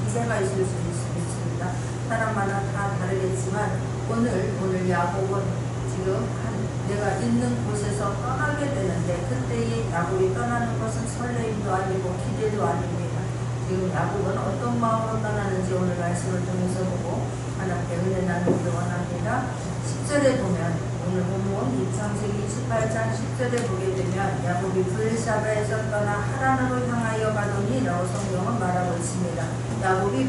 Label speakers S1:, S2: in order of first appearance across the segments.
S1: 기세가 있을 수 있습니다. 사람마다 다 다르겠지만 오늘 야곱은 지금 내가 있는 곳에서 떠나게 되는데 그때의 야곱이 떠나는 것은 설레임도 아니고 기대도 아닙니다. 지금 야곱은 어떤 마음으로 떠나는지 오늘 말씀을 통해서 보고 하나님께 은혜 나누기를 원합니다. 10절에 보면 오늘 본문 창세기 28장 10절에 보게 되면 야곱이 브엘사바에서 떠나 하란으로 향하여 가더니 라고 성경은 말하고 있습니다. 야곱이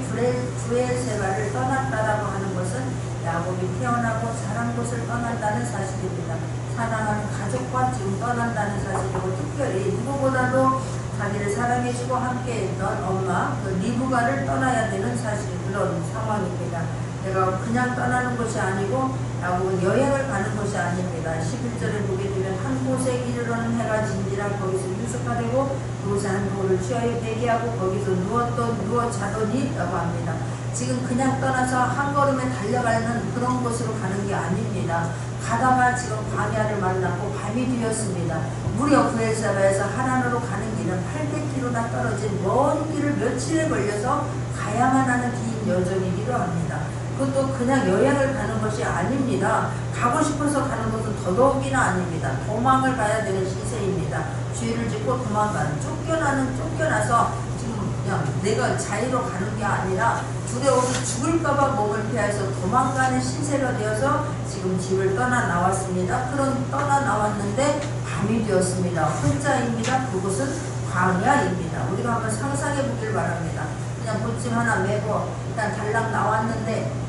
S1: 브엘사바를 떠났다라고 하는 것은 야곱이 태어나고 자란 곳을 떠난다는 사실입니다. 사랑하는 가족과 지금 떠난다는 사실이고 특별히 누구보다도 자기를 사랑해주고 함께했던 엄마 리브가를 떠나야 되는 사실 그런 상황입니다. 내가 그냥 떠나는 것이 아니고 야곱은 여행을 가는 것이 아닙니다. 11절에 보게 되면 한 곳에 이르러는 해가 진지라 거기서 유숙하되고 그곳에 한 돌을 취하여 대기하고 거기서 누워 자더니 라고 합니다. 지금 그냥 떠나서 한 걸음에 달려가는 그런 곳으로 가는 게 아닙니다. 가다가 지금 광야를 만났고 밤이 되었습니다. 무려 브엘사바에서 하란으로 가는 길은 800km나 떨어진 먼 길을 며칠에 걸려서 가야만 하는 긴 여정이기도 합니다. 그것도 그냥 여행을 가는 것이 아닙니다. 가고 싶어서 가는 것은 더더욱이나 아닙니다. 도망을 가야 되는 시세입니다. 죄를 짓고 도망가는 쫓겨나서 지금 그냥 내가 자유로 가는 게 아니라 두려워서 죽을까봐 몸을 피해서 도망가는 신세가 되어서 지금 집을 떠나 나왔습니다. 떠나 나왔는데 밤이 되었습니다. 혼자입니다. 그곳은 광야입니다. 우리가 한번 상상해 보길 바랍니다. 그냥 보침 하나 메고 일단 달랑 나왔는데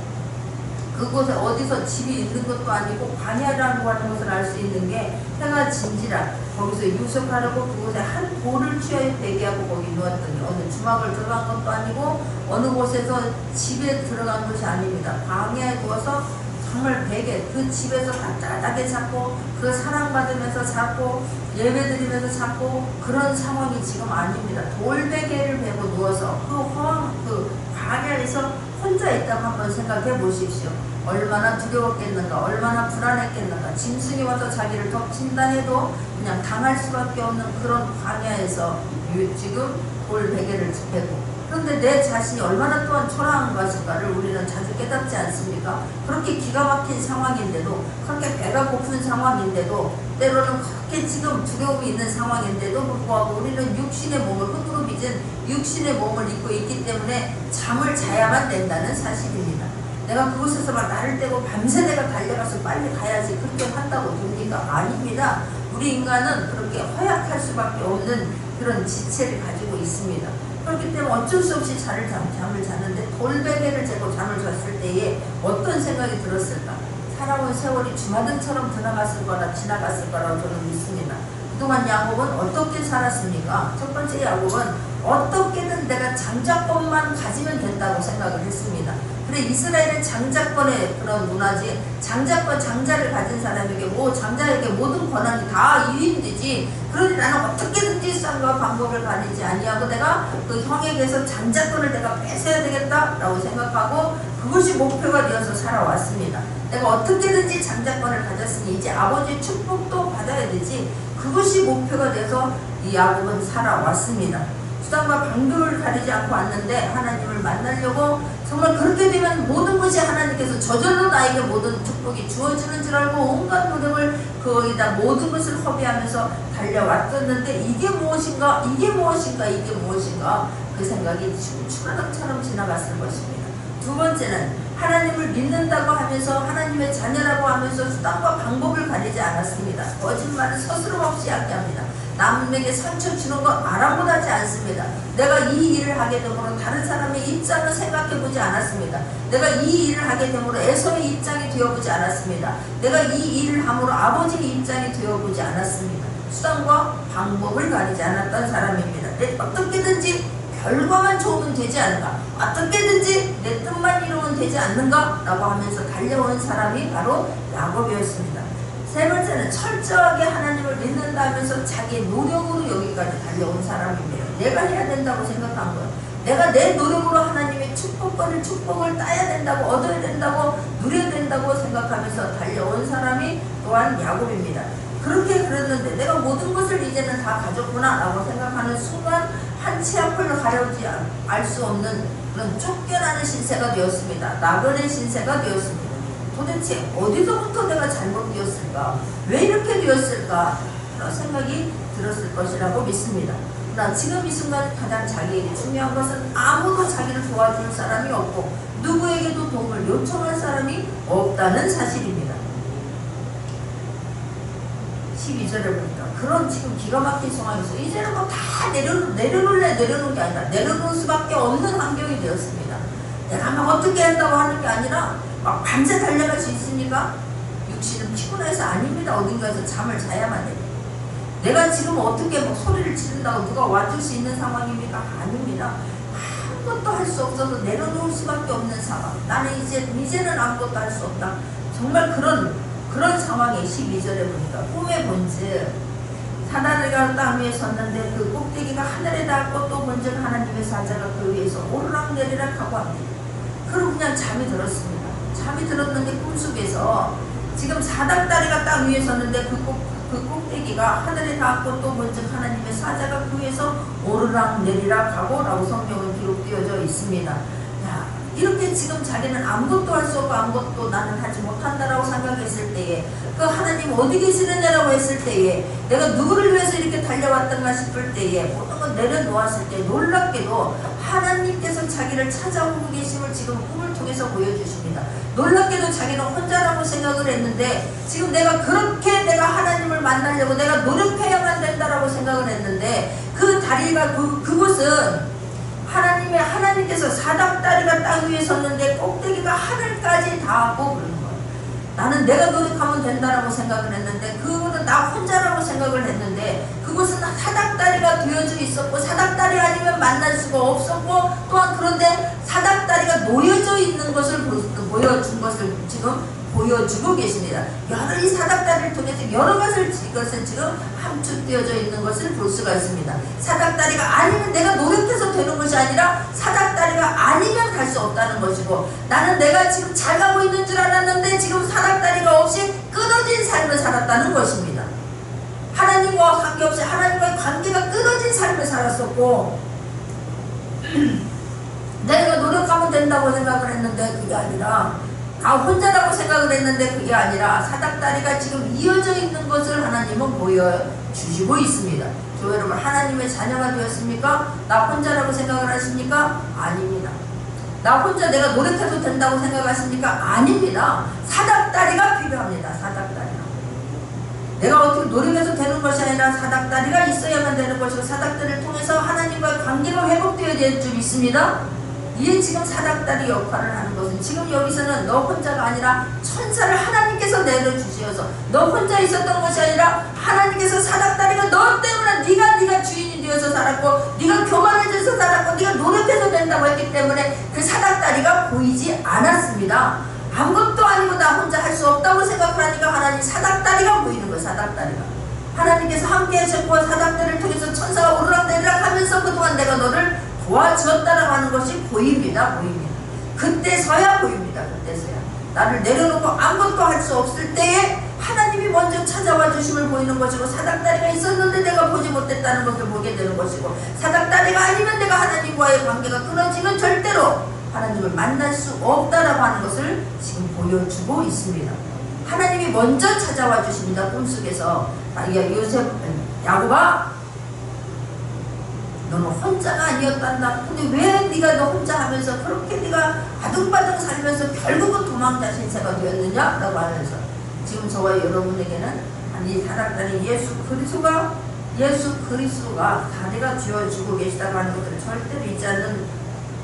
S1: 그곳에 어디서 집이 있는 것도 아니고 광야라고 하는 것을 알 수 있는 게 해가 진지라 거기서 유숙하려고 그곳에 한 돌을 취하여 대기하고 거기 누웠더니 어느 주막을 들어간 것도 아니고 어느 곳에서 집에 들어간 것이 아닙니다. 광야에 누워서 정말 베개 그 집에서 따뜻하게 잤고 그 사랑받으면서 잤고 예배드리면서 잤고 그런 상황이 지금 아닙니다. 돌베개를 베고 누워서 그 광야에서 혼자 있다고 한번 생각해 보십시오. 얼마나 두려웠겠는가, 얼마나 불안했겠는가. 짐승이 와서 자기를 덮친다 해도 그냥 당할 수밖에 없는 그런 광야에서 지금 돌베개를 베고 그런데 내 자신이 얼마나 또한 초라한 것인가를 우리는 자주 깨닫지 않습니까? 그렇게 기가 막힌 상황인데도 그렇게 배가 고픈 상황인데도 때로는 그렇게 지금 두려움이 있는 상황인데도 불구하고 우리는 육신의 몸을 흙으로 빚은 육신의 몸을 입고 있기 때문에 잠을 자야만 된다는 사실입니다. 내가 그곳에서 막 나를 떼고 밤새 내가 달려가서 빨리 가야지 그렇게 한다고 됩니까? 아닙니다. 우리 인간은 그렇게 허약할 수밖에 없는 그런 지체를 가지고 있습니다. 그렇기 때문에 어쩔 수 없이 잠을 자는데 돌베개를 재고 잠을 잤을 때에 어떤 생각이 들었을까? 살아온 세월이 주마등처럼 지나갔을 거라고 저는 믿습니다. 그동안 야곱은 어떻게 살았습니까? 첫 번째 야곱은 어떻게든 내가 장자권만 가지면 된다고 생각을 했습니다. 그래 이스라엘은 장자권의 그런 문화지 장자를 가진 사람에게 장자에게 모든 권한이 다 이인되지 그러니 나는 어떻게든지 쌍과 방법을 가리지 아니하고 내가 그 형에게서 장자권을 내가 뺏어야 되겠다라고 생각하고 그것이 목표가 되어서 살아왔습니다. 내가 어떻게든지 장자권을 가졌으니 이제 아버지의 축복도 받아야 되지 그것이 목표가 되어서 이 야곱은 살아왔습니다. 수단과 방법을 가리지 않고 왔는데 하나님을 만나려고 정말 그렇게 되면 모든 것이 하나님께서 저절로 나에게 모든 축복이 주어지는 줄 알고 온갖 노력을 거기다 모든 것을 허비하면서 달려왔었는데 이게 무엇인가 그 생각이 추가등처럼 지나갔을 것입니다. 두 번째는 하나님을 믿는다고 하면서 하나님의 자녀라고 하면서 수단과 방법을 가리지 않았습니다. 거짓말을 서스럼없이 하게 합니다. 남에게 상처 주는 것 아랑곳하지 않습니다. 내가 이 일을 하게 되므로 다른 사람의 입장을 생각해보지 않았습니다. 내가 이 일을 하게 되므로 에서의 입장이 되어보지 않았습니다. 내가 이 일을 함으로 아버지의 입장이 되어보지 않았습니다. 수단과 방법을 가리지 않았던 사람입니다. 어떻게든지 결과만 좋으면 되지 않을까? 어떻게든지 내 뜻만 이루면 되지 않는가? 라고 하면서 달려온 사람이 바로 야곱이었습니다. 세 번째는 철저하게 하나님을 믿는다면서 자기의 노력으로 여기까지 달려온 사람입니다. 내가 해야 된다고 생각한 거예요. 내가 내 노력으로 하나님의 축복을 따야 된다고 얻어야 된다고 누려야 된다고 생각하면서 달려온 사람이 또한 야곱입니다. 그렇게 그랬는데 내가 모든 것을 이제는 다 가졌구나 라고 생각하는 순간 한 치 앞을 가려지 알 수 없는 그런 쫓겨나는 신세가 되었습니다. 나그네 신세가 되었습니다. 도대체 어디서부터 내가 잘못 되었을까? 왜 이렇게 되었을까? 그런 생각이 들었을 것이라고 믿습니다. 그러나 지금 이 순간 가장 자기에게 중요한 것은 아무도 자기를 도와줄 사람이 없고 누구에게도 도움을 요청할 사람이 없다는 사실입니다. 12절에 보니까 그런 지금 기가 막힌 상황에서 이제는 뭐 다 내려놓는 게 아니라 내려놓을 수밖에 없는 환경이 되었습니다. 내가 막 어떻게 한다고 하는 게 아니라 막 밤새 달려갈 수 있습니까? 육신은 피곤해서 아닙니다. 어딘가에서 잠을 자야만 됩니다. 내가 지금 어떻게 막 소리를 지른다고 누가 와줄 수 있는 상황입니까? 아닙니다. 아무것도 할 수 없어서 내려놓을 수밖에 없는 상황. 나는 이제는 아무것도 할 수 없다. 정말 그런 상황에 12절에 보니까 꿈에 본즉 사다리가 땅 위에 섰는데 그 꼭대기가 하늘에 닿고 또 본즉 하나님의 사자가 그 위에서 오르락내리락 하고 합니다. 그리고 그냥 잠이 들었습니다. 잠이 들었는데 꿈속에서 지금 사닥다리가 땅 위에 섰는데 그 꼭대기가 하늘에 닿고 또 본즉 하나님의 사자가 그 위에서 오르락내리락 하고 라고 성경은 기록되어져 있습니다. 이렇게 지금 자기는 아무것도 할 수 없고 아무것도 나는 하지 못한다라고 생각했을 때에 그 하나님 어디 계시느냐라고 했을 때에 내가 누구를 위해서 이렇게 달려왔던가 싶을 때에 모든 걸 내려놓았을 때 놀랍게도 하나님께서 자기를 찾아오고 계심을 지금 꿈을 통해서 보여주십니다. 놀랍게도 자기는 혼자라고 생각을 했는데 지금 내가 그렇게 내가 하나님을 만나려고 내가 노력해야만 된다라고 생각을 했는데 그 다리가 그곳은 하나님께서 사닥다리가 땅 위에 섰는데 꼭대기가 하늘까지 닿고 그러는 거예요. 나는 내가 노력하면 된다라고 생각을 했는데 그거는 나 혼자라고 생각을 했는데 그곳은 사닥다리가 되어져 있었고 사닥다리 아니면 만날 수가 없었고 또한 그런데 사닥다리가 놓여져 있는 것을 보여준 것을 지금 보여주고 계십니다. 이 사닥다리를 통해서 여러 것을 지금 함축되어져 있는 것을 볼 수가 있습니다. 사닥다리가 아니면 내가 노력해서 되는 것이 아니라 사닥다리가 아니면 갈 수 없다는 것이고 나는 내가 지금 잘 가고 있는 줄 알았는데 지금 사닥다리가 없이 끊어진 삶을 살았다는 것입니다. 하나님과 관계없이 하나님과의 관계가 끊어진 삶을 살았었고 내가 노력하면 된다고 생각을 했는데 그게 아니라 혼자라고 생각을 했는데 그게 아니라 사닥다리가 지금 이어져 있는 것을 하나님은 보여주시고 있습니다. 저 여러분 하나님의 자녀가 되었습니까? 나 혼자라고 생각을 하십니까? 아닙니다. 나 혼자 내가 노력해도 된다고 생각하십니까? 아닙니다. 사닥다리가 필요합니다. 사닥다리가. 내가 어떻게 노력해서 되는 것이 아니라 사닥다리가 있어야만 되는 것이고 사닥다리를 통해서 하나님과의 관계가 회복되어야 될 줄 믿습니다. 이게 지금 사닥다리 역할을 하는 것은 지금 여기서는 너 혼자가 아니라 천사를 하나님께서 내려주셔서 너 혼자 있었던 것이 아니라 하나님께서 사닥다리가 너 때문에 네가 주인이 되어서 살았고 네가 교만해져서 살았고 네가 노력해서 된다고 했기 때문에 그 사닥다리가 보이지 않았습니다. 아무것도 아니고 나 혼자 할 수 없다고 생각하니까 하나님 사닥다리가 보이는 거예요. 사닥다리가 하나님께서 함께 하셨고 사닥다리를 통해서 천사가 오르락내리락 하면서 그동안 내가 너를 도와주었다라고 하는 것이 보입니다. 그때서야 보입니다. 그때서야 나를 내려놓고 아무것도 할 수 없을 때에 하나님이 먼저 찾아와 주심을 보이는 것이고 사닥다리가 있었는데 내가 보지 못했다는 것을 보게 되는 것이고 사닥다리가 아니면 내가 하나님과의 관계가 끊어지면 절대로 하나님을 만날 수 없다라고 하는 것을 지금 보여주고 있습니다. 하나님이 먼저 찾아와 주십니다. 꿈속에서 야곱아 너는 혼자가 아니었단다. 근데 왜 네가 너 혼자 하면서 그렇게 네가 아둥바둥 살면서 결국은 도망자 신세가 되었느냐? 라고 하면서 지금 저와 여러분에게는 이 사닥다리 예수 그리스도가 다리가 쥐어주고 계시다고 하는 것들을 절대로 잊지 않는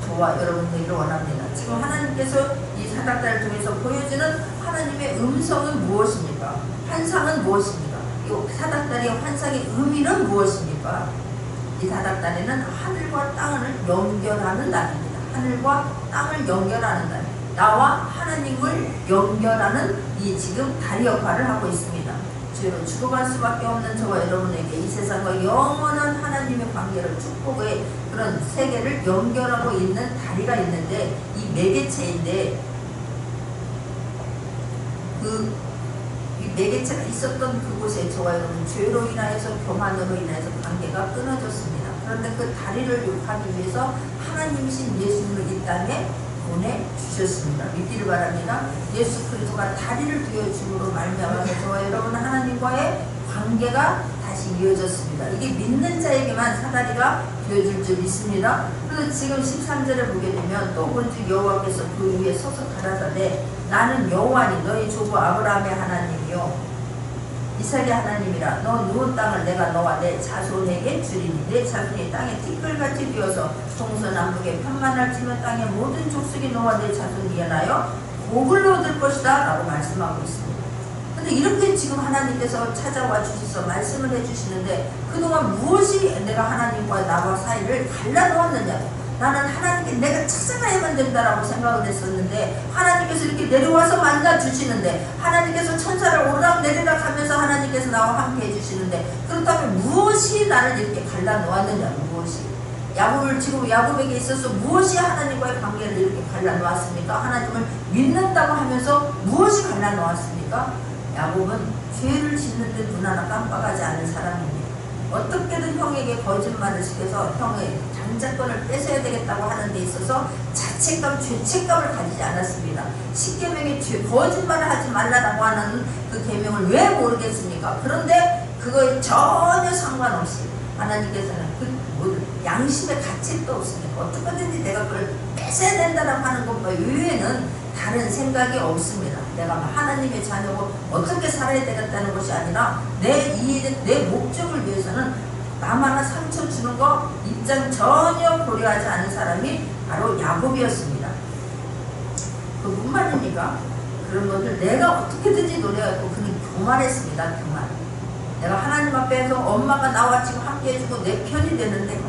S1: 저와 여러분들을 원합니다. 지금 하나님께서 이 사닥다리를 통해서 보여주는 하나님의 음성은 무엇입니까? 환상은 무엇입니까? 이 사닥다리의 환상의 의미는 무엇입니까? 이 사닥다리는 하늘과 땅을 연결하는 다리입니다. 하늘과 땅을 연결하는 다리. 나와 하나님을 연결하는 이 지금 다리 역할을 하고 있습니다. 죄로 죽어갈 수밖에 없는 저와 여러분에게 이 세상과 영원한 하나님의 관계를 축복의 그런 세계를 연결하고 있는 다리가 있는데 이 매개체인데 이 매개체가 있었던 그곳에 저와 여러분 죄로 인하여서 교만으로 인해서 관계가 끊어졌습니다. 그런데 그 다리를 욕하기 위해서 하나님이신 예수님을 이 땅에 보내주셨습니다. 믿기를 바랍니다. 예수 그리스도가 다리를 되어줌으로 말미암아서 저와 여러분 하나님과의 관계가 다시 이어졌습니다. 이게 믿는 자에게만 사다리가 되어줄 줄 믿습니다. 그래서 지금 13절에 보게 되면 또 본즉 여호와께서 그 위에 서서 가라사대 나는 여호와니 너희 조부 아브라함의 하나님이요 이삭의 하나님이라. 너 누운 땅을 내가 너와 내 자손에게 주리니 내 자손이 땅에 티끌같이 되어서 동서남북에 편만할지면 땅의 모든 족속이 너와 내 자손이 일어나여 복을 얻을 것이다 라고 말씀하고 있습니다. 근데 이렇게 지금 하나님께서 찾아와 주셔서 말씀을 해주시는데 그동안 무엇이 내가 하나님과 나와 사이를 갈라놓았느냐. 나는 하나님께 내가 찾아가야만 된다라고 생각을 했었는데 하나님께서 이렇게 내려와서 만나주시는데 하나님께서 천사를 오르락 내리락 하면서 하나님께서 나와 함께 해주시는데 그렇다면 무엇이 나를 이렇게 갈라놓았느냐. 무엇이 야곱을 지금 야곱에게 있어서 무엇이 하나님과의 관계를 이렇게 갈라놓았습니까? 하나님을 믿는다고 하면서 무엇이 갈라놓았습니까? 야곱은 죄를 짓는데 눈 하나 깜빡하지 않은 사람입니다. 어떻게든 형에게 거짓말을 시켜서 형의 장자권을 뺏어야 되겠다고 하는 데 있어서 자책감, 죄책감을 가지지 않았습니다. 십계명에 거짓말을 하지 말라라고 하는 그 계명을 왜 모르겠습니까? 그런데 그거에 전혀 상관없이 하나님께서는 그 양심의 가책도 없습니다. 어떻게든지 내가 그걸 뺏어야 된다라고 하는 것과 외에는 다른 생각이 없습니다. 내가 하나님의 자녀고 어떻게 살아야 되겠다는 것이 아니라 내 목적을 위해서는 남 하나 상처 주는 거 입장 전혀 고려하지 않은 사람이 바로 야곱이었습니다. 그뿐만입니까? 그런 것들 내가 어떻게든지 노력하고 그는 교만했습니다. 교만. 내가 하나님 앞에서 엄마가 나와 지금 함께 해주고 내 편이 되는데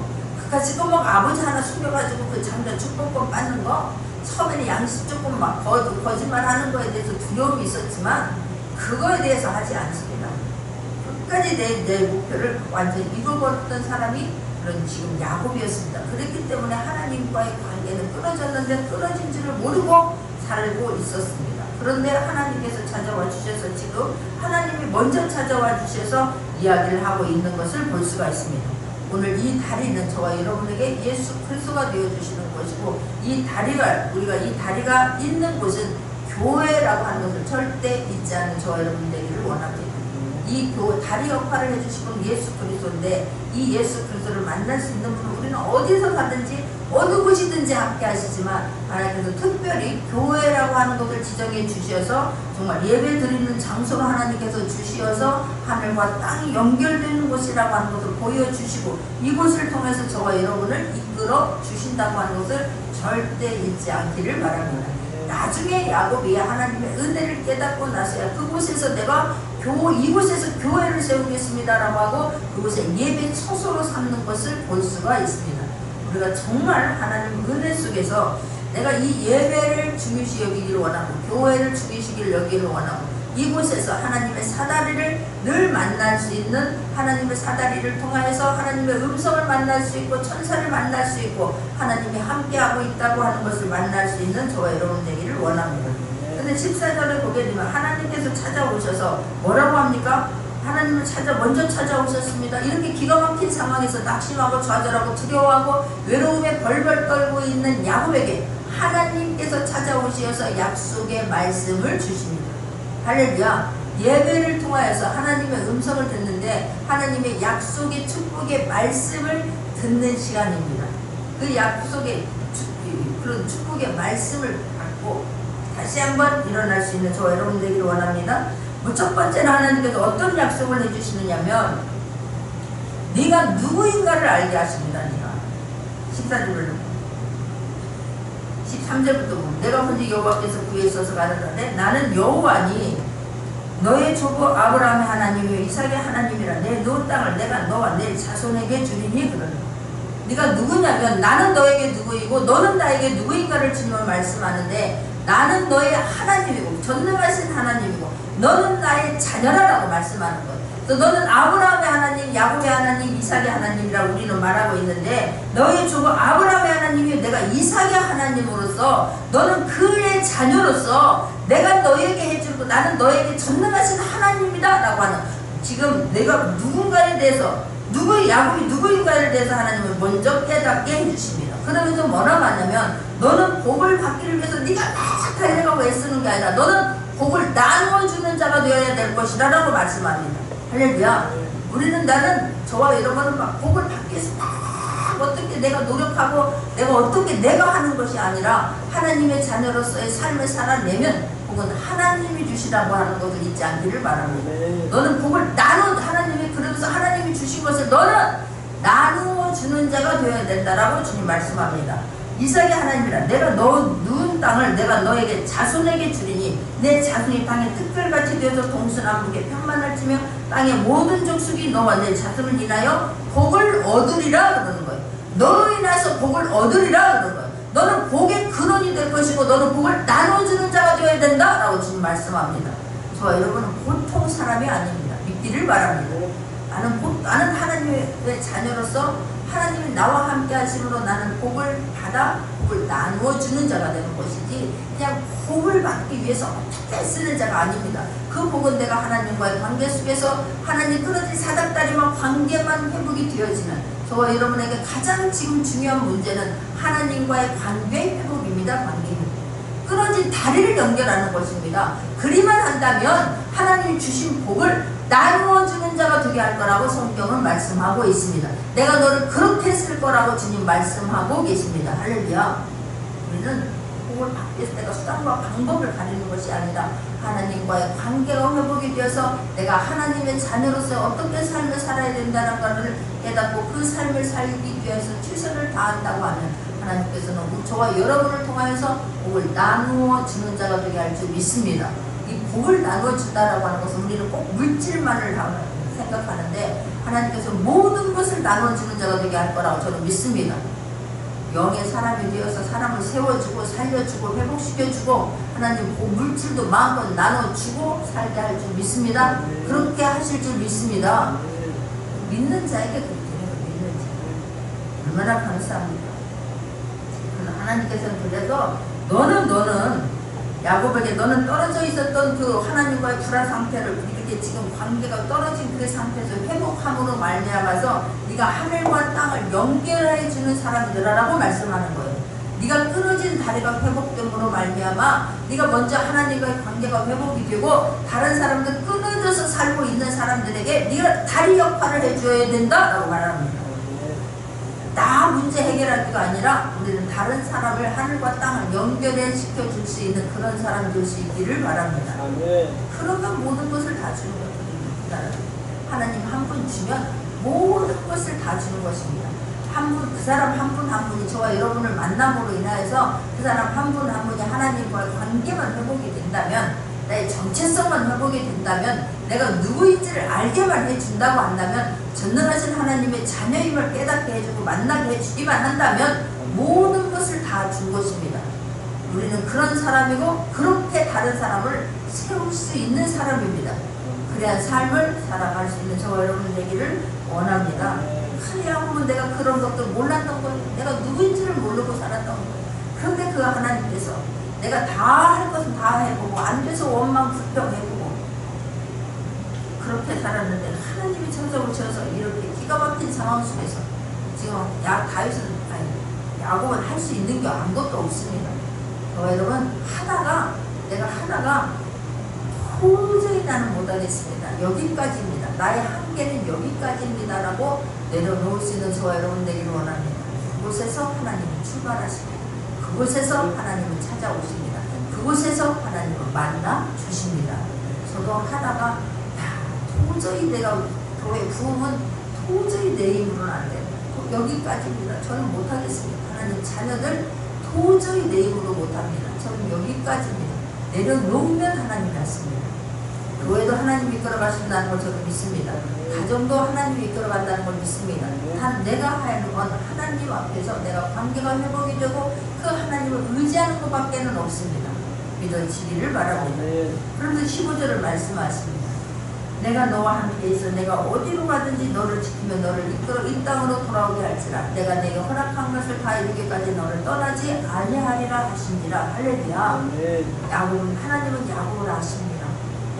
S1: 그까지 또 막 아버지 하나 숨겨가지고 그 장자 축복권 받는 거 처음에는 양심 조금 막 거짓말 하는 거에 대해서 두려움이 있었지만 그거에 대해서 하지 않습니다. 끝까지 내 목표를 완전히 이루어버렸던 사람이 그런 지금 야곱이었습니다. 그랬기 때문에 하나님과의 관계는 끊어졌는데 끊어진 줄을 모르고 살고 있었습니다. 그런데 하나님께서 찾아와 주셔서 지금 하나님이 먼저 찾아와 주셔서 이야기를 하고 있는 것을 볼 수가 있습니다. 오늘 이 다리는 저와 여러분에게 예수 그리스도가 되어주시는 것이고 이 다리가 우리가 이 다리가 있는 곳은 교회라고 하는 것을 절대 잊지 않는 저와 여러분 되기를 원합니다. 이 다리 역할을 해주시는 예수 그리스도인데 이 예수 그리스도를 만날 수 있는 분은 우리는 어디서 가든지 어느 곳이든지 함께 하시지만 하나님께서 특별히 교회라고 하는 것을 지정해 주셔서 정말 예배 드리는 장소로 하나님께서 주시어서 하늘과 땅이 연결되는 곳이라고 하는 것을 보여주시고 이곳을 통해서 저와 여러분을 이끌어 주신다고 하는 것을 절대 잊지 않기를 바랍니다. 나중에 야곱이 하나님의 은혜를 깨닫고 나서야 그곳에서 내가 이곳에서 교회를 세우겠습니다라고 하고 그곳에 예배 처소로 삼는 것을 볼 수가 있습니다. 우리가 정말 하나님 은혜 속에서 내가 이 예배를 중요시 여기기를 원하고 교회를 중요시 여기기를 원하고 이곳에서 하나님의 사다리를 늘 만날 수 있는 하나님의 사다리를 통하여서 하나님의 음성을 만날 수 있고 천사를 만날 수 있고 하나님이 함께하고 있다고 하는 것을 만날 수 있는 저와 여러분 되기를 원합니다. 근데 14절에 보게 되면 하나님께서 찾아오셔서 뭐라고 합니까? 하나님을 먼저 찾아오셨습니다. 이렇게 기가 막힌 상황에서 낙심하고 좌절하고 두려워하고 외로움에 벌벌 떨고 있는 야곱에게 하나님께서 찾아오셔서 약속의 말씀을 주십니다. 할렐루야. 예배를 통하여서 하나님의 음성을 듣는데 하나님의 약속의 축복의 말씀을 듣는 시간입니다. 그 약속의 그런 축복의 말씀을 받고 다시 한번 일어날 수 있는 저와 여러분 되기를 원합니다. 첫 번째는 하나님께서 어떤 약속을 해주시느냐면 네가 누구인가를 알게 하십니다. 네가 14절을 13절부터 보면 내가 먼저 여호와께서 구에 있어서 가라사대 나는 여호와니 너의 조부 아브라함의 하나님이요 이삭의 하나님이라 내 누운 땅을 내가 너와 내 자손에게 주리니 그러니 네가 누구냐면 나는 너에게 누구이고 너는 나에게 누구인가를 주님은 말씀하는데 나는 너의 하나님이고 전능하신 하나님이고 너는 나의 자녀라고 말씀하는 거예요. 또 너는 아브라함의 하나님, 야곱의 하나님, 이삭의 하나님이라고 우리는 말하고 있는데 너의 조부 아브라함의 하나님이 내가 이삭의 하나님으로서 너는 그의 자녀로서 내가 너에게 해주고 나는 너에게 전능하신 하나님이다 라고 하는 지금 내가 누군가에 대해서 야곱이 누구인가에 대해서 하나님은 먼저 깨닫게 해주십니다. 그러면서 뭐라고 하냐면 너는 복을 받기를 위해서 네가 막 달려가고 애쓰는 게 아니라 너는 복을 나누어주는 자가 되어야 될 것이라 라고 말씀합니다. 할렐루야. 우리는 나는 저와 여러분은 막 복을 받기 위해서 막 어떻게 내가 노력하고 내가 어떻게 내가 하는 것이 아니라 하나님의 자녀로서의 삶을 살아내면 복은 하나님이 주시라고 하는 것을 잊지 않기를 바랍니다. 너는 복을 하나님이 그러면서 하나님이 주신 것을 너는 나누어 주는 자가 되어야 된다라고 주님 말씀합니다. 이삭의 하나님이라 내가 너 누운 땅을 내가 너에게 자손에게 주리니 내 자손이 땅에 특별같이 되어서 동서남북에 평만할지며 땅의 모든 족속이 너와 내 자손을 인하여 복을 얻으리라 그러는 거예요. 너로 인해서 복을 얻으리라 그러는 거예요. 너는 복의 근원이 될 것이고 너는 복을 나눠주는 자가 되어야 된다라고 주님 말씀합니다. 저와 여러분은 보통 사람이 아닙니다. 믿기를 바랍니다. 나는 하나님의 자녀로서 하나님이 나와 함께 하심으로 나는 복을 받아 복을 나누어 주는 자가 되는 것이지 그냥 복을 받기 위해서 어떻게 쓰는 자가 아닙니다. 그 복은 내가 하나님과의 관계 속에서 하나님 끊어진 사닥다리만 관계만 회복이 되어지는 저와 여러분에게 가장 지금 중요한 문제는 하나님과의 관계 회복입니다. 관계입니다. 끊어진 다리를 연결하는 것입니다. 그리만 한다면 하나님이 주신 복을 나누어 주는 자가 되게 할 거라고 성경은 말씀하고 있습니다. 내가 너를 그렇게 쓸 거라고 주님 말씀하고 계십니다. 할렐루야. 우리는 복을 받기 위해서 내가 수단과 방법을 가리는 것이 아니라 하나님과의 관계가 회복이 되어서 내가 하나님의 자녀로서 어떻게 삶을 살아야 된다는 것을 깨닫고 그 삶을 살기 위해서 최선을 다한다고 하면 하나님께서는 저와 여러분을 통하여서 복을 나누어 주는 자가 되게 할 줄 믿습니다. 이 복을 나눠준다라고 하는 것은 우리는 꼭 물질만을 생각하는데 하나님께서 모든 것을 나눠주는 자가 되게 할 거라고 저는 믿습니다. 영의 사람이 되어서 사람을 세워주고 살려주고 회복시켜주고 하나님 그 물질도 마음껏 나눠주고 살게 할 줄 믿습니다. 그렇게 하실 줄 믿습니다. 믿는 자에게 그렇게 해요. 믿는 자. 얼마나 감사합니다. 하나님께서는 그래서 너는 야곱에게 너는 떨어져 있었던 그 하나님과의 불화 상태를 이렇게 지금 관계가 떨어진 그 상태에서 회복함으로 말미암아서 네가 하늘과 땅을 연결해 주는 사람이 되라라고 말씀하는 거예요. 네가 끊어진 다리가 회복됨으로 말미암아 네가 먼저 하나님과의 관계가 회복이 되고 다른 사람들 끊어져서 살고 있는 사람들에게 네가 다리 역할을 해줘야 된다라고 말합니다. 나 문제 해결하기가 아니라 우리는 다른 사람을 하늘과 땅을 연결해 시켜줄 수 있는 그런 사람 될 수 있기를 바랍니다. 그러면 모든 것을 다 주는 것입니다. 하나님 한 분 주면 모든 것을 다 주는 것입니다. 그 사람 한 분 한 분이 저와 여러분을 만남으로 인하여서 그 사람 한 분 한 분이 하나님과의 관계만 회복이 된다면 나의 정체성만 회복이 된다면 내가 누구인지를 알게만 해준다고 한다면 전능하신 하나님의 자녀임을 깨닫게 해주고 만나게 해주기만 한다면 모든 것을 다 준 것입니다. 우리는 그런 사람이고 그렇게 다른 사람을 세울 수 있는 사람입니다. 그래야 삶을 살아갈 수 있는 저와 여러분 되기를 원합니다. 하려면 내가 그런 것들 몰랐던 거예요. 내가 누구인지를 모르고 살았던 거예요. 그런데 그 하나님께서 내가 다 할 것은 다 해보고 안 돼서 원망 불평해보고 그렇게 살았는데 하나님이 천적을 지어서 이렇게 기가 막힌 상황 속에서 지금 야곱은 할 수 있는 게 아무것도 없습니다. 여러분 내가 하다가 도저히 나는 못하겠습니다. 여기까지입니다. 나의 한계는 여기까지입니다 라고 내려놓을 수 있는 저와 여러분 되기를 원합니다. 그곳에서 하나님은 출발하십니다. 그곳에서 하나님은 찾아오십니다. 그곳에서 하나님은 만나 주십니다. 저도 하다가 도저히 내가 너의 부흥은 도저히 내 힘으로는 안 돼요. 여기까지입니다. 저는 못하겠습니다. 하나님 자녀들 도저히 내 힘으로 못합니다. 저는 여기까지입니다. 내려놓으면 하나님이 낫습니다. 교회도 하나님이 이끌어가신다는 걸 저는 믿습니다. 가정도 하나님이 이끌어간다는 걸 믿습니다. 단 내가 하는 건 하나님 앞에서 내가 관계가 회복이 되고 그 하나님을 의지하는 것밖에는 없습니다. 믿어지기를 바랍니다. 그러면서 15절을 말씀하십니다. 내가 너와 함께 있어 내가 어디로 가든지 너를 지키며 너를 이끌어 이 땅으로 돌아오게 할지라 내가 내게 허락한 것을 다 이루기까지 너를 떠나지 아니하리라 하시니라. 할렐루야. 하나님은 야곱을 아십니다.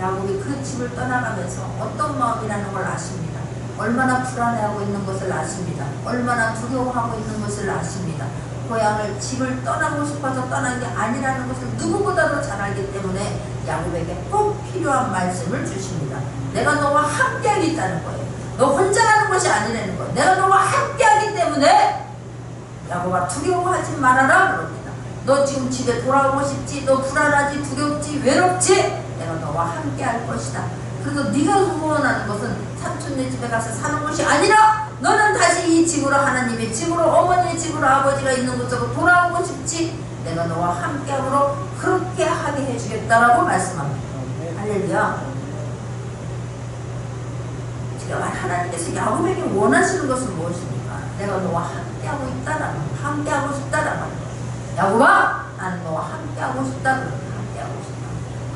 S1: 야곱이 그 집을 떠나가면서 어떤 마음이라는 걸 아십니다. 얼마나 불안해하고 있는 것을 아십니다. 얼마나 두려워하고 있는 것을 아십니다. 고향을 집을 떠나고 싶어서 떠난 게 아니라는 것을 누구보다도 잘 알기 때문에 야곱에게 꼭 필요한 말씀을 주십니다. 내가 너와 함께하겠다는 거예요. 너 혼자 가는 것이 아니라는 거예요. 내가 너와 함께하기 때문에 야곱아 두려워하지 말아라 그럽니다. 너 지금 집에 돌아오고 싶지? 너 불안하지? 두렵지? 외롭지? 내가 너와 함께할 것이다. 그래서 네가 소원하는 것은 삼촌네 집에 가서 사는 것이 아니라 너는 다시 이 집으로 하나님의 집으로 어머니의 집으로 아버지가 있는 곳으로 돌아오고 싶지? 내가 너와 함께함으로 그렇게 하게 해주겠다라고 말씀합니다. 할렐루야. 지금 하나님께서 야곱에게 원하시는 것은 무엇입니까? 내가 너와 함께하고 있다라는 거예요. 함께하고 싶다라는 거예요. 야곱아 나는 너와 함께하고 싶다라는 거예요.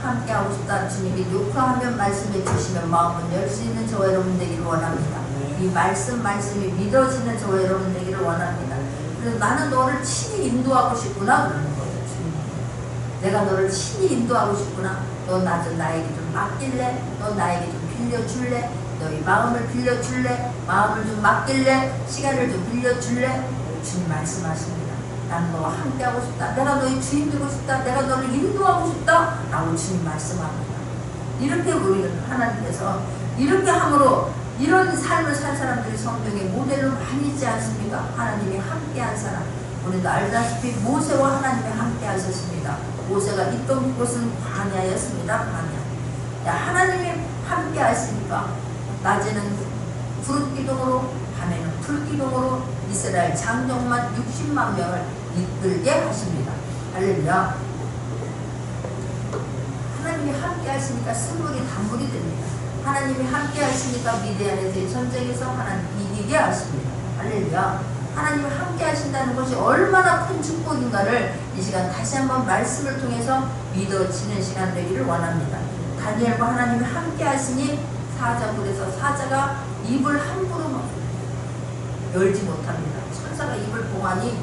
S1: 함께하고 싶다. 주님이 욕하면 말씀해 주시면 마음은 열 수 있는 저와 여러분 되기를 원합니다. 이 말씀이 믿어지는 저와 여러분 되기를 원합니다. 그래서 나는 너를 친히 인도하고 싶구나 그러는 거예요. 주님. 내가 너를 친히 인도하고 싶구나. 너 나에게 좀 맡길래? 너 나에게 좀 빌려줄래? 너희 마음을 빌려줄래? 마음을 좀 맡길래? 시간을 좀 빌려줄래? 주님 말씀하십니다. 나는 너와 함께하고 싶다. 내가 너의 주인 되고 싶다. 내가 너를 인도하고 싶다. 라고 주님 말씀합니다. 이렇게 우리는 하나님께서 이렇게 함으로 이런 삶을 산 사람들이 성경의 모델로 많이 있지 않습니까? 하나님이 함께한 사람. 우리도 알다시피 모세와 하나님이 함께 하셨습니다. 모세가 있던 곳은 광야였습니다. 광야. 하나님이 함께 하시니까 낮에는 구름기둥으로 밤에는 불기둥으로 이스라엘 장정만 60만 명을 이끌게 하십니다. 할렐루야. 하나님이 함께 하시니까 스물이 단물이 됩니다. 하나님이 함께 하시니까 미디안에서의 전쟁에서 하나님 이기게 하십니다. 할렐루야. 하나님이 함께 하신다는 것이 얼마나 큰 축복인가를 이 시간 다시 한번 말씀을 통해서 믿어지는 시간 되기를 원합니다. 다니엘과 하나님이 함께 하시니 사자굴에서 사자가 입을 함부로 열지 못합니다. 천사가 입을 봉하니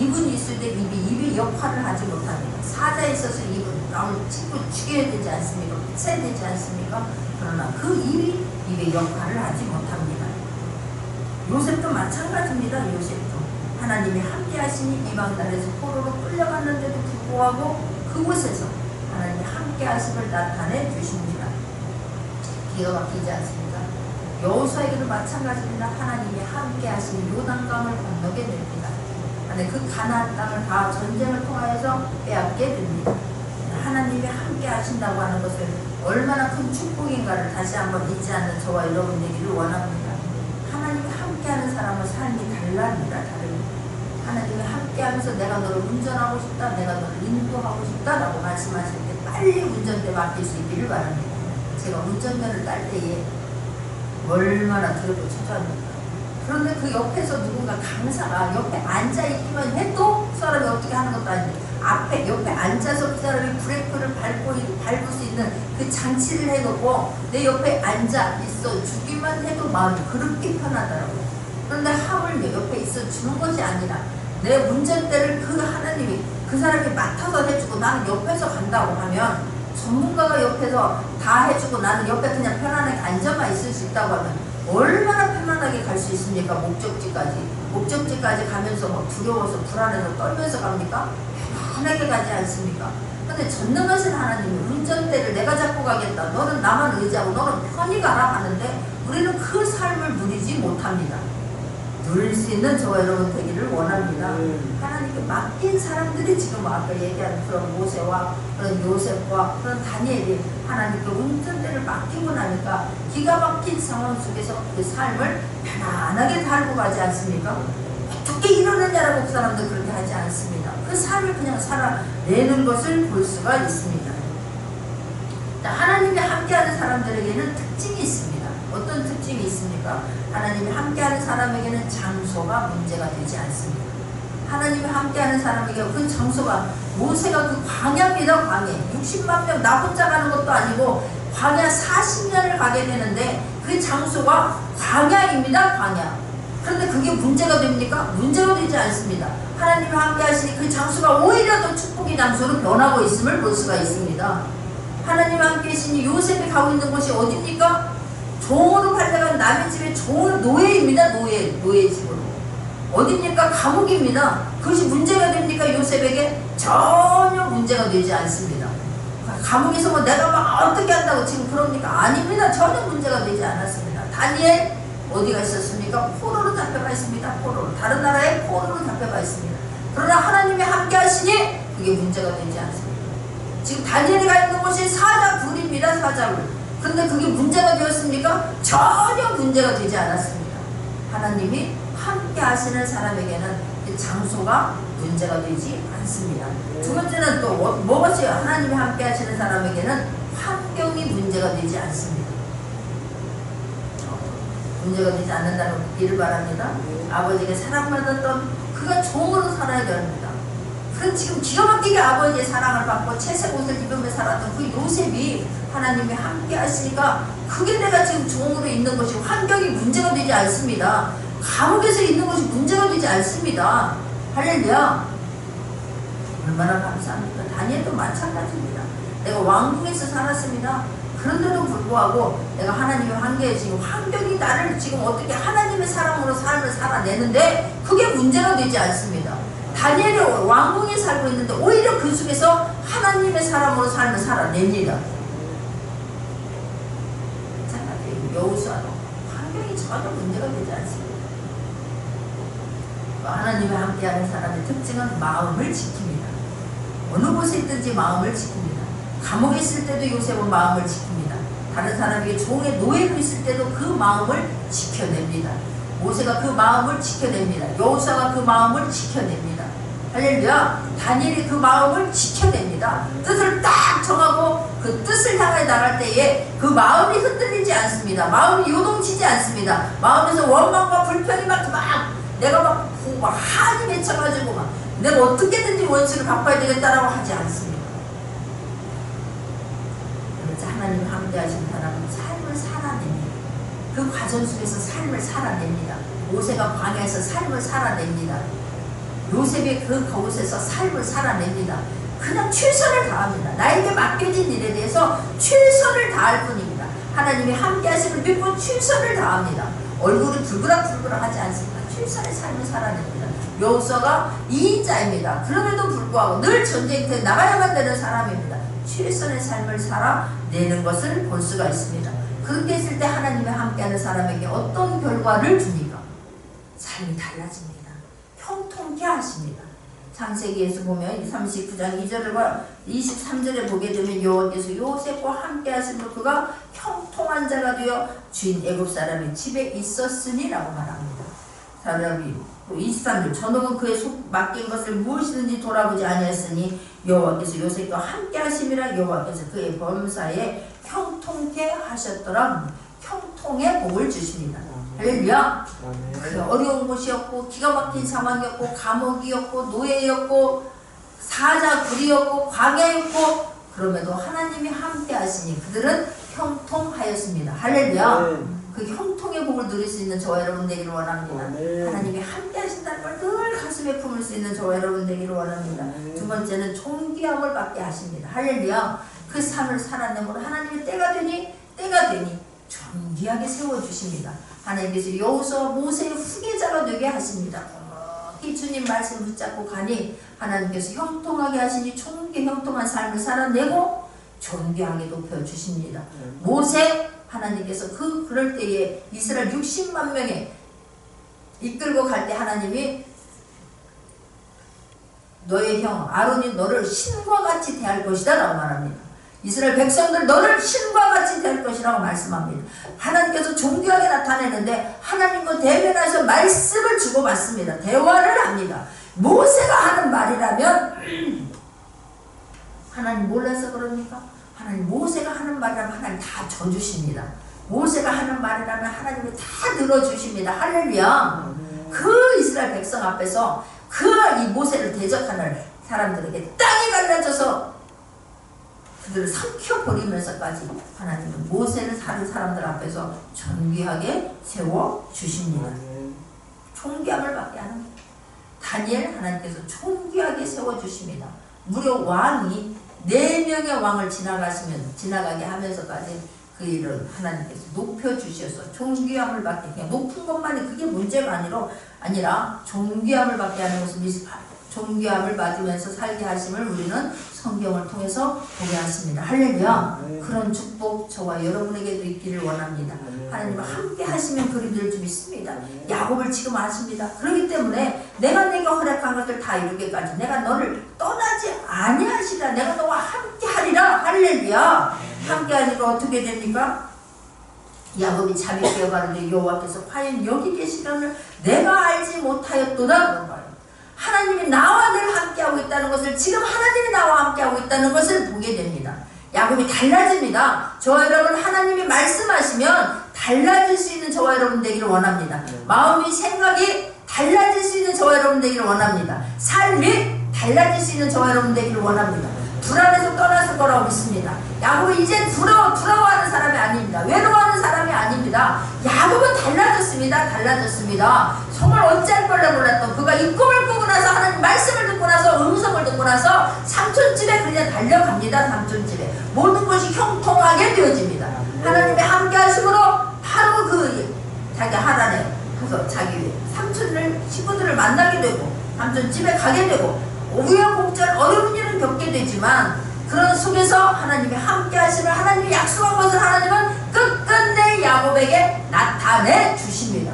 S1: 입은 있을 때 입이 역할을 하지 못합니다. 사자에 있어서 입은 나를 찢고 죽여야 되지 않습니까? 해야 되지 않습니까? 그러나 그 입의 역할을 하지 못합니다. 요셉도 마찬가지입니다. 요셉도 하나님이 함께 하시니 이방 나라에서 포로로 끌려갔는데도 불구하고 그곳에서 하나님이 함께 하심을 나타내 주십니다. 기가 막히지 않습니까? 여호수아에게도 마찬가지입니다. 하나님이 함께 하시니 요단강을 건너게 됩니다. 그 가나안 땅을 다 전쟁을 통하여서 빼앗게 됩니다. 하나님이 함께 하신다고 하는 것을 얼마나 큰 축복인가를 다시 한번 잊지 않는 저와 여러분 되기를 원합니다. 하나님이 함께하는 사람은 삶이 달라집니다. 다릅니다. 하나님이 함께하면서 내가 너를 운전하고 싶다, 내가 너를 인도하고 싶다라고 말씀하실 때 빨리 운전대 맡길 수 있기를 바랍니다. 제가 운전면을 딸 때에 얼마나 두렵고 초조합니까? 그런데 그 옆에서 누군가 강사가 옆에 앉아있기만 해도 그 사람이 어떻게 하는 것도 아닌데 앞에 옆에 앉아서 그 사람이 브레이크를 밟을 수 있는 그 장치를 해놓고 내 옆에 앉아 있어 주기만 해도 마음이 그렇게 편하더라고요. 그런데 하물며 옆에 있어 주는 것이 아니라 내 운전대를 그 하나님이 그 사람이 맡아서 해주고 나는 옆에서 간다고 하면 전문가가 옆에서 다 해주고 나는 옆에 그냥 편안하게 앉아만 있을 수 있다고 하면 얼마나 편안하게 갈 수 있습니까? 목적지까지 가면서 막 두려워서 불안해서 떨면서 갑니까? 편하게 가지 않습니까? 근데 전능하신 하나님이 운전대를 내가 잡고 가겠다. 너는 나만 의지하고 너는 편히 가라 하는데 우리는 그 삶을 누리지 못합니다. 누릴 수 있는 저와 여러분 되기를 원합니다. 하나님께 맡긴 사람들이 지금 아까 얘기한 그런 모세와 그런 요셉과 그런 다니엘이 하나님께 운전대를 맡기고 나니까 기가 막힌 상황 속에서 그 삶을 편안하게 살고 가지 않습니까? 어떻게 이러느냐라고 그 사람들 그렇게 하지 않습니다. 그 삶을 그냥 살아내는 것을 볼 수가 있습니다. 하나님이 함께하는 사람들에게는 특징이 있습니다. 어떤 특징이 있습니까? 하나님이 함께하는 사람에게는 장소가 문제가 되지 않습니다. 하나님이 함께하는 사람에게 그 장소가 모세가 그 광야입니다. 광야 60만 명 나 혼자 가는 것도 아니고 광야 40년을 가게 되는데 그 장소가 광야입니다. 광야. 그런데 그게 문제가 됩니까? 문제가 되지 않습니다. 하나님이 함께 하시니 그 장소가 오히려 더 축복의 장소로 변하고 있음을 볼 수가 있습니다. 하나님이 함께 하시니 요셉이 가고 있는 곳이 어디입니까? 종으로 팔려간 남의 집에 종으로 노예입니다. 노예 집으로. 어딥니까? 감옥입니다. 그것이 문제가 됩니까? 요셉에게? 전혀 문제가 되지 않습니다. 감옥에서 뭐 내가 막 어떻게 한다고 지금 그럽니까? 아닙니다. 전혀 문제가 되지 않았습니다. 다니엘 어디가 있었습니까? 포로로 잡혀가 있습니다. 포로로. 다른 나라에 포로로 잡혀가 있습니다. 그러나 하나님이 함께 하시니 그게 문제가 되지 않습니다. 지금 다니엘이 가 있는 곳이 사자굴입니다. 사자굴. 그런데 그게 문제가 되었습니까? 전혀 문제가 되지 않았습니다. 하나님이 함께 하시는 사람에게는 장소가 문제가 되지 않습니다. 두 번째는 또 무엇이 하나님이 함께 하시는 사람에게는 환경이 문제가 되지 않습니다. 문제가 되지 않는다는 일을 바랍니다. 아버지에게 사랑받았던 그가 종으로 살아야 됩니다. 그럼 지금 기가 막히게 아버지의 사랑을 받고 채색 옷을 입으며 살았던 그 요셉이 하나님이 함께 하시니까 그게 내가 지금 종으로 있는 것이 환경이 문제가 되지 않습니다. 감옥에서 있는 것이 문제가 되지 않습니다. 할렐루야. 얼마나 감사합니까? 다니엘도 마찬가지입니다. 내가 왕궁에서 살았습니다. 그런데도 불구하고 내가 하나님의 환경에 지금 환경이 나를 지금 어떻게 하나님의 사람으로 삶을 살아내는데 그게 문제가 되지 않습니다. 다니엘이 왕궁에 살고 있는데 오히려 그 속에서 하나님의 사람으로 삶을 살아냅니다. 마찬가지예요. 여호수아도 환경이 전혀 문제가 되지 않습니다. 하나님과 함께하는 사람의 특징은 마음을 지킵니다. 어느 곳에 있든지 마음을 지킵니다. 감옥에 있을 때도 요셉은 마음을 지킵니다. 다른 사람에게 종의 노예로 있을 때도 그 마음을 지켜냅니다. 모세가 그 마음을 지켜냅니다. 여호수아가 그 마음을 지켜냅니다. 할렐루야. 다니엘이 그 마음을 지켜냅니다. 뜻을 딱 정하고 그 뜻을 향해 나갈 때에 그 마음이 흔들리지 않습니다. 마음이 요동치지 않습니다. 마음에서 원망과 불평이 막 내가 막 한이 맺혀가지고 막 내가 어떻게든지 원수를 갚아야 되겠다라고 하지 않습니다. 그래서 하나님 함께하신 사람은 삶을 살아냅니다. 그 과정 속에서 삶을 살아냅니다. 모세가 광야에서 삶을 살아냅니다. 요셉이 그 그곳에서 삶을 살아냅니다. 그냥 최선을 다합니다. 나에게 맡겨진 일에 대해서 최선을 다할 뿐입니다. 하나님이 함께하심을 믿고 최선을 다합니다. 얼굴이 불그락불그락 하지 않습니다. 최선의 삶을 살아냅니다. 여호수아가 2인자입니다. 그럼에도 불구하고 늘 전쟁터에 나가야만 되는 사람입니다. 최선의 삶을 살아내는 것을 볼 수가 있습니다. 그렇게 했을 때 하나님이 함께하는 사람에게 어떤 결과를 줍니까? 삶이 달라집니다. 형통케 하십니다. 창세기에서 보면 39장 2절과 23절에 보게 되면 여호와께서 요셉과 함께 하심으로 그가 형통한 자가 되어 주인 애굽 사람의 집에 있었으니 라고 말합니다. 사람이 23절 저놈은 그의 속 맡긴 것을 무엇이든지 돌아보지 아니했으니 여호와께서 요셉과 함께 하심이라 여호와께서 그의 범사에 형통케 하셨더라. 형통의 복을 주십니다. 할렐루야. 그 어려운 곳이었고 기가 막힌 상황이었고 감옥이었고 노예였고 사자굴이었고 광야였고 그럼에도 하나님이 함께 하시니 그들은 형통하였습니다. 할렐루야. 그 형통의 복을 누릴 수 있는 저와 여러분 되기를 원합니다. 하나님이 함께 하신다는 걸 늘 가슴에 품을 수 있는 저와 여러분 되기를 원합니다. 두 번째는 존귀함을 받게 하십니다. 할렐루야. 그 삶을 살아내므로 하나님의 때가 되니 존귀하게 세워주십니다. 하나님께서 여호수아 모세의 후계자가 되게 하십니다. 이 주님 말씀을 붙잡고 가니 하나님께서 형통하게 하시니 존귀 형통한 삶을 살아내고 존귀하게 높여주십니다. 모세 하나님께서 그럴 때에 이스라엘 60만 명에 이끌고 갈 때 하나님이 너의 형 아론이 너를 신과 같이 대할 것이다 라고 말합니다. 이스라엘 백성들 너를 신과 같이 대할 것이라고 말씀합니다. 하나님께서 존귀하게 나타내는데 하나님과 대면해서 말씀을 주고받습니다. 대화를 합니다. 모세가 하는 말이라면 하나님 몰라서 그럽니까? 하나님 모세가 하는 말이라면 하나님 다 져주십니다. 모세가 하는 말이라면 하나님이 다 들어주십니다. 할렐루야. 그 이스라엘 백성 앞에서 이 모세를 대적하는 사람들에게 땅이 갈라져서 그들을 삼켜버리면서까지 하나님은 모세를 다른 사람들 앞에서 존귀하게 세워주십니다. 존귀함을 받게 하는 다니엘 하나님께서 존귀하게 세워주십니다. 무려 왕이 4명의 왕을 지나가게 하면서까지 그 그 일을 하나님께서 높여주셔서 존귀함을 받게, 그냥 높은 것만이 그게 문제가 아니라 존귀함을 받게 하는 것을 존귀함을 받으면서 살게 하심을 우리는 성경을 통해서 보게 하십니다. 할렐루야. 그런 축복 저와 여러분에게도 있기를 원합니다. 하나님과 함께 하시면 그리 될 줄 믿습니다. 야곱을 지금 아십니다. 그렇기 때문에 내가 네가 허락한 것을 다 이루기까지 내가 너를 떠나지 아니하시라. 내가 너와 함께 하리라. 할렐루야. 함께 하니까 어떻게 됩니까? 야곱이 잠이 깨어 가는데 여호와께서 과연 여기 계시려면 내가 알지 못하였도다 그런 거예요. 하나님이 나와 늘 함께하고 있다는 것을, 지금 하나님이 나와 함께하고 있다는 것을 보게 됩니다. 야곱이 달라집니다. 저와 여러분, 하나님이 말씀하시면 달라질 수 있는 저와 여러분 되기를 원합니다. 마음이, 생각이 달라질 수 있는 저와 여러분 되기를 원합니다. 삶이 달라질 수 있는 저와 여러분 되기를 원합니다. 불안해서 떠났을 거라고 믿습니다. 야곱이 이제 두려워하는 사람이 아닙니다. 외로워하는 사람이 아닙니다. 야곱은 달라졌습니다. 정말 어찌할 걸 몰랐던 그가 이 꿈을 꾸고 나서, 하나님 말씀을 듣고 나서, 음성을 듣고 나서 삼촌집에 그냥 달려갑니다. 삼촌집에 모든 것이 형통하게 되어집니다. 하나님의 함께 하심으로 바로 그 자기 하란에 가서 자기 삼촌을, 친구들을 만나게 되고 삼촌집에 가게 되고 우여곡절 어려운 일은 겪게 되지만 그런 속에서 하나님의 함께 하심을, 하나님이 약속한 것을 하나님은 끝끝내 야곱에게 나타내 주십니다.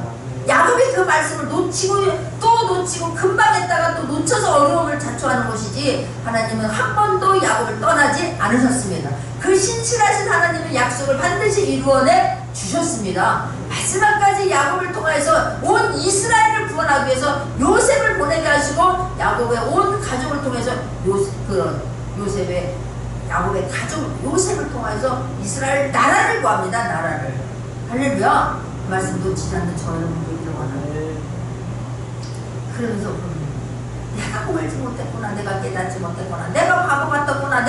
S1: 야곱이 그 말씀을 놓치고 금방 했다가 또 놓쳐서 어려움을 자초하는 것이지, 하나님은 한 번도 야곱을 떠나지 않으셨습니다. 그 신실하신 하나님의 약속을 반드시 이루어내 주셨습니다. 마지막까지 야곱을 통해서 온 이스라엘을 구원하기 위해서 요셉을 보내게 하시고, 야곱의 온 가족을 통해서 야곱의 가족 요셉을 통해서 이스라엘 나라를 구합니다. 나라를. 할렐루야. 그 말씀 놓치지 않는 저 여러분 되기를 원합니다. 그러면서 내가 알지 못했구나, 내가 깨닫지 못했구나, 내가 바보 같았구나,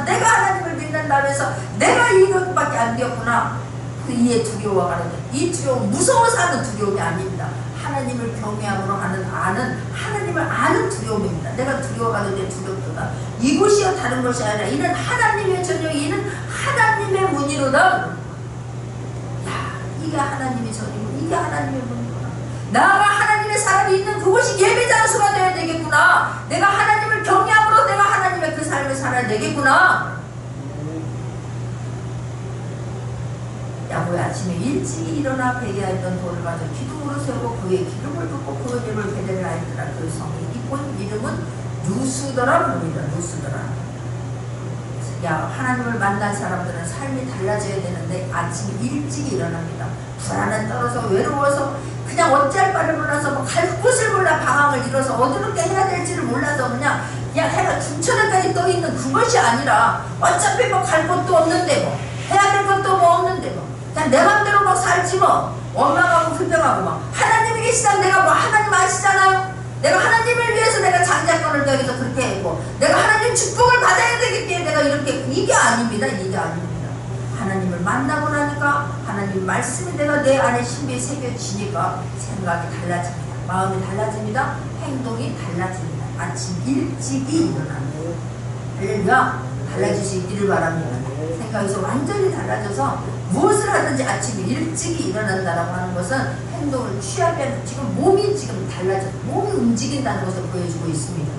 S1: 내가 하나님을 믿는다고 해서 내가 이것밖에 안 되었구나. 그 이에 두려워하는데, 이 두려움, 무서워서 하는 두려움이 아닙니다. 하나님을 경외함으로 하나님을 아는 두려움입니다. 내가 두려워하는데 두렵도다. 이곳이요 다른 것이 아니라 이는 하나님의 전용이, 이는 하나님의 문이로다. 야, 이게 하나님의 전이고 이게 하나님의 문이구나. 나가 하나님의 사람이 있는 그곳이 예배 장소가 되어야 되겠구나. 내가 하나님을 경외함으로 내가 하나님의 그 삶을 살아야 되겠구나. 야곱이 아침에 일찍이 일어나 베개하였던 돌을 가져 기둥으로 세우고 그의 기름을 붓고 그 이름을 베델을 하였더라. 그 성이 본 이름은 누수더라 봅니다. 누수더라. 야, 하나님을 만난 사람들은 삶이 달라져야 되는데 아침 일찍 일어납니다. 불안에 떨어서 외로워서 그냥 어찌할 바를 몰라서 뭐 갈 곳을 몰라 방황을 이뤄서 어떻게 해야 될지를 몰라서 그냥 해가 중천에까지 떠 있는 그것이 아니라, 어차피 뭐 갈 곳도 없는데 뭐 해야 될 것도 뭐 없는데 뭐 그냥 내 맘대로 뭐 살지 뭐, 원망하고 불평하고 막, 하나님이 계시다면 내가 뭐, 하나님 아시잖아요. 내가 하나님을 위해서 내가 장자권을 더해서 그렇게 했고, 내가 하나님 축복을 받아야 되겠기에 내가 이렇게, 이게 아닙니다. 하나님을 만나고 나니까 하나님 말씀이 내가 내 안에 신비에 새겨지니까 생각이 달라집니다. 마음이 달라집니다. 행동이 달라집니다. 아침 일찍이 일어납니다. 할렐루야. 달라질 수 있기를 바랍니다. 생각에서 완전히 달라져서 무엇을 하든지 아침에 일찍이 일어난다라고 하는 것은 행동을 취하면 지금 몸이 지금 달라져, 몸이 움직인다는 것을 보여주고 있습니다.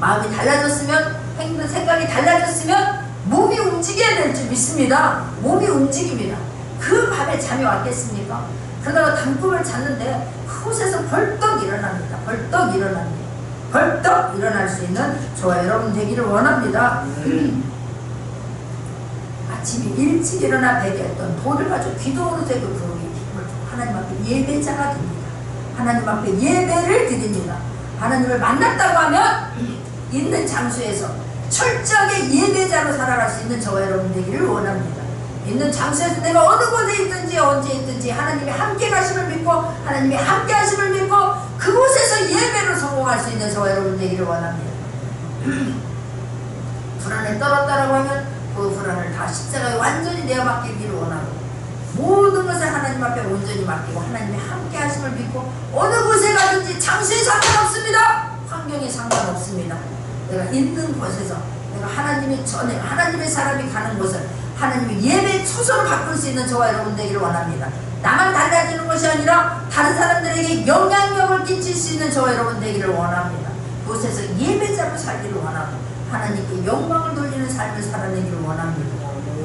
S1: 마음이 달라졌으면, 생각이 달라졌으면 몸이 움직여야 될 줄 믿습니다. 몸이 움직입니다. 그 밤에 잠이 왔겠습니까? 그러다가 단꿈을 잤는데 그곳에서 벌떡 일어납니다. 벌떡 일어날 수 있는 저와 여러분 되기를 원합니다. 아침에 일찍 일어나 베개했던 돌을 가지고 기도로 세고 그러기 힘을 주고 하나님 앞에 예배자가 됩니다. 하나님 앞에 예배를 드립니다. 하나님을 만났다고 하면 있는 장소에서 철저하게 예배자로 살아갈 수 있는 저와 여러분 되기를 원합니다. 있는 장소에서 내가 어느 곳에 있든지 언제 있든지 하나님이 함께 가심을 믿고, 하나님이 함께 하심을 믿고 그곳에서 예배로 성공할 수 있는 저와 여러분 되기를 원합니다. 불안에 떨었다라고 하면 그 불안을 다 십자가에 완전히 내어 맡기기를 원하고, 모든 것을 하나님 앞에 온전히 맡기고 하나님이 함께 하심을 믿고, 어느 곳에 가든지 장소에 상관없습니다. 환경에 상관없습니다. 내가 있는 곳에서, 내가 하나님의 사람이 가는 곳을 하나님의 예배 초소를 바꿀 수 있는 저와 여러분 되기를 원합니다. 나만 달라지는 것이 아니라 다른 사람들에게 영향력을 끼칠 수 있는 저와 여러분 되기를 원합니다. 그곳에서 예배자로 살기를 원하고 하나님께 영광을 돌리는 삶을 살아내기를 원합니다.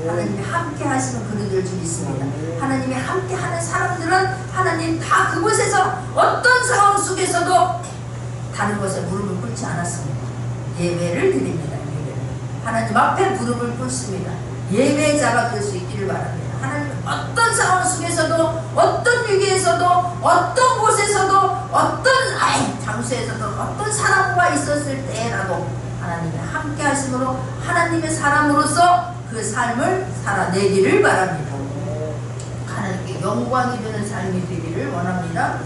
S1: 하나님이 함께 하시는 그들들 좀 있습니다. 하나님이 함께 하는 사람들은 하나님 다 그곳에서 어떤 상황 속에서도 다른 것에 무릎을 꿇지 않았습니다. 예배를 드립니다. 예배를. 하나님 앞에 무릎을 꿇습니다. 예배자가 될 수 있기를 바랍니다. 하나님 어떤 상황 속에서도 어떤 위기에서도 어떤 곳에서도 어떤 장소에서도 어떤 사람과 있었을 때라도 하나님이 함께 하심으로 하나님의 사람으로서 그 삶을 살아내기를 바랍니다. 하나님께 영광이 되는 삶이 되기를 원합니다.